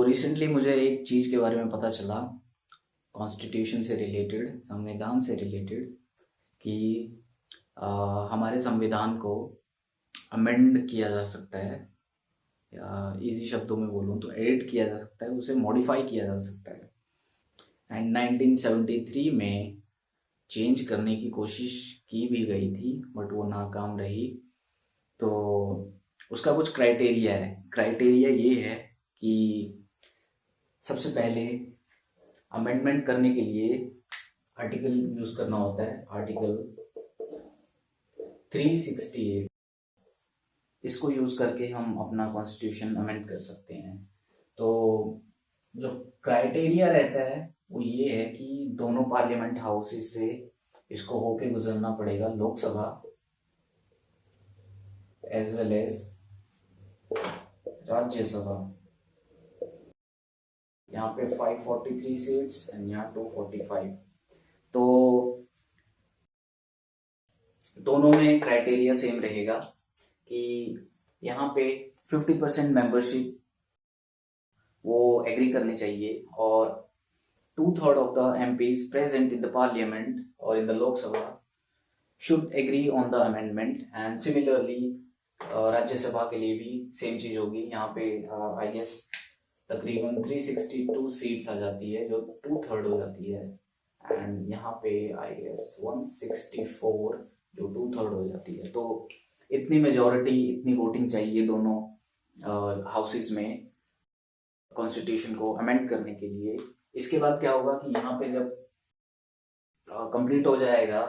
Recently मुझे एक चीज़ के बारे में पता चला, कॉन्स्टिट्यूशन से रिलेटेड, संविधान से रिलेटेड, कि हमारे संविधान को अमेंड किया जा सकता है, या इजी शब्दों में बोलूँ तो एडिट किया जा सकता है, उसे मॉडिफाई किया जा सकता है। एंड 1973 में चेंज करने की कोशिश की भी गई थी, बट वो नाकाम रही। तो उसका कुछ क्राइटेरिया है। क्राइटेरिया ये है कि सबसे पहले अमेंडमेंट करने के लिए आर्टिकल यूज करना होता है, आर्टिकल 368। इसको यूज करके हम अपना कॉन्स्टिट्यूशन अमेंड कर सकते हैं। तो जो क्राइटेरिया रहता है वो ये है कि दोनों पार्लियामेंट हाउसेस से इसको होके गुजरना पड़ेगा, Lok Sabha as well as Rajya Sabha. यहाँ पे 543 सीट्स एंड यहाँ 245। तो दोनों में क्राइटेरिया सेम रहेगा कि यहाँ पे 50% मेंबरशिप वो एग्री करनी चाहिए, और 2/3 of the MPs present in the parliament or in the Lok Sabha should agree on the amendment. And similarly Rajya Sabha के लिए भी सेम चीज होगी। यहाँ पे आई गेस तकरीबन 362 सीट्स आ जाती है, जो 2/3 हो जाती है। एंड यहाँ पे आई गेस 164 जो 2/3 हो जाती है। तो इतनी मेजोरिटी, इतनी वोटिंग चाहिए दोनों हाउसेस में कॉन्स्टिट्यूशन को अमेंड करने के लिए। इसके बाद क्या होगा कि यहाँ पे जब कंप्लीट हो जाएगा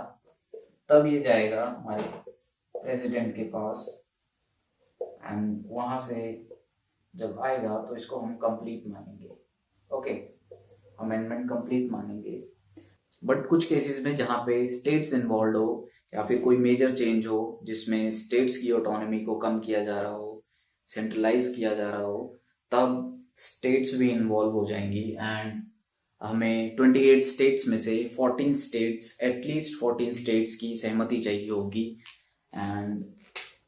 तब ये जाएगा हमारे प्रेसिडेंट के पास, एंड वहां से जब आएगा तो इसको हम कंप्लीट मानेंगे। ओके, अमेंडमेंट कंप्लीट मानेंगे। बट कुछ केसेस में जहाँ पे स्टेट्स इन्वॉल्व हो, या फिर कोई मेजर चेंज हो जिसमें स्टेट्स की ऑटोनॉमी को कम किया जा रहा हो, सेंट्रलाइज किया जा रहा हो, तब स्टेट्स भी इन्वॉल्व हो जाएंगी। एंड हमें 28 स्टेट्स में से 14 स्टेट्स, एटलीस्ट 14 स्टेट्स की सहमति चाहिए होगी। एंड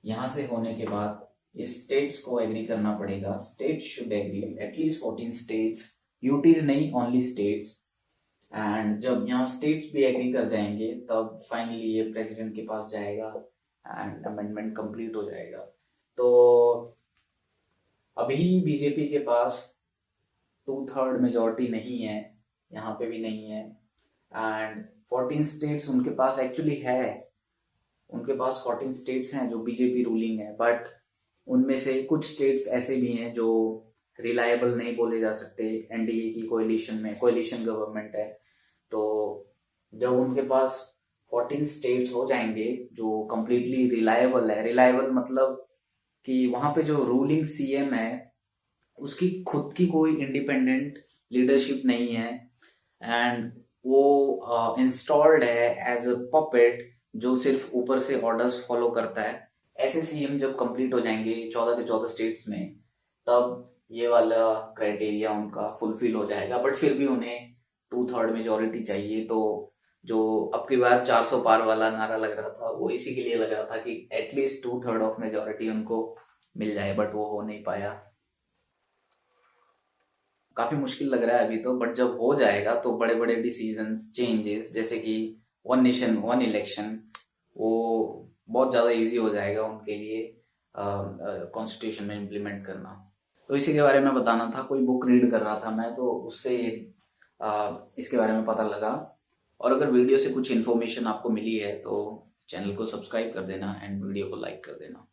यहाँ से होने के बाद इस स्टेट्स को एग्री करना पड़ेगा। States should agree, at least 14 states, UTs नहीं, ओनली स्टेट्स। एंड जब यहाँ स्टेट्स भी एग्री कर जाएंगे तब फाइनली ये प्रेसिडेंट के पास जाएगा एंड अमेंडमेंट कंप्लीट हो जाएगा। तो अभी बीजेपी के पास 2/3 मेजोरिटी नहीं है, यहाँ पे भी नहीं है। एंड 14 स्टेट्स उनके पास एक्चुअली है, उनके पास 14 स्टेट्स हैं जो बीजेपी रूलिंग है, बट उनमें से कुछ स्टेट्स ऐसे भी हैं जो रिलायबल नहीं बोले जा सकते। एनडीए की कोalition गवर्नमेंट है। तो जब उनके पास 14 स्टेट्स हो जाएंगे जो कंप्लीटली रिलायबल है, रिलायबल मतलब कि वहां पे जो रूलिंग सीएम है उसकी खुद की कोई इंडिपेंडेंट लीडरशिप नहीं है, एंड वो इंस्टॉल्ड है एज अ पपेट जो सिर्फ ऊपर से ऑर्डर्स फॉलो करता है। ऐसे सीएम जब कंप्लीट हो जाएंगे 14 के 14 स्टेट्स में, तब ये वाला क्राइटेरिया उनका फुलफिल हो जाएगा। बट फिर भी उन्हें 2/3 मेजोरिटी चाहिए। तो जो अब की बार 400 पार वाला नारा लग रहा था वो इसी के लिए लग रहा था कि एटलीस्ट 2/3 ऑफ मेजोरिटी उनको मिल जाए, बट वो हो नहीं पाया। काफी मुश्किल लग रहा है अभी तो, बट जब हो जाएगा तो बड़े बड़े डिसीजंस, चेंजेस, जैसे कि 1 नेशन 1 इलेक्शन, वो बहुत ज्यादा इजी हो जाएगा उनके लिए कॉन्स्टिट्यूशन में इम्प्लीमेंट करना। तो इसी के बारे में बताना था। कोई बुक रीड कर रहा था मैं, तो उससे इसके बारे में पता लगा। और अगर वीडियो से कुछ इन्फॉर्मेशन आपको मिली है तो चैनल को सब्सक्राइब कर देना एंड वीडियो को लाइक कर देना।